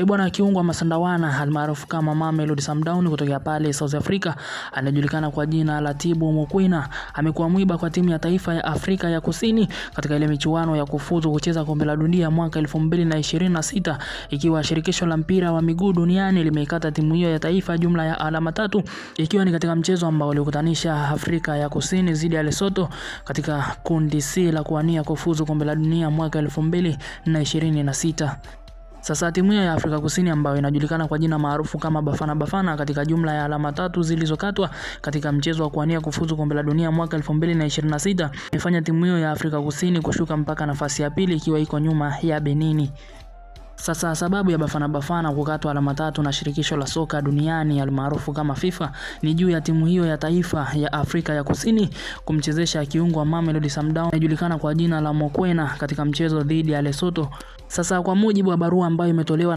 Bwana kiungo wa Masandawana almaarufu kama Mamelodi Sundowns kutoka pale South Africa anajulikana kwa jina la Thibaut Mokoena amekuwa mwiba kwa timu ya taifa ya Afrika ya Kusini katika ile michuano ya kufuzu kucheza kombe la dunia mwaka 2026 ikiwa shirikisho la mpira wa miguu duniani limeikata timu hiyo ya taifa jumla ya alama 3 ikiwa ni katika mchezo ambao ulikutanisha Afrika ya Kusini dhidi ya Lesotho katika kundi C la kuwania kufuzu kombe la dunia mwaka 2026. Sasa timu ya Afrika Kusini ambayo inajulikana kwa jina maarufu kama Bafana Bafana katika jumla ya alama 3 zilizokatwa katika mchezo wa kuania kufuzu kombe la dunia mwaka 2026 imefanya timu hiyo ya Afrika Kusini kushuka mpaka nafasi ya pili ikiwa iko nyuma ya Benini. Sasa sababu ya Bafana Bafana kukatwa alama 3 na shirikisho la soka duniani almaarufu kama FIFA ni juu ya timu hiyo ya taifa ya Afrika ya Kusini kumchezesha kiungo wa Mamelodi Sundowns anajulikana kwa jina la Mokoena katika mchezo dhidi ya Lesotho. Sasa kwa mujibu wa barua ambayo imetolewa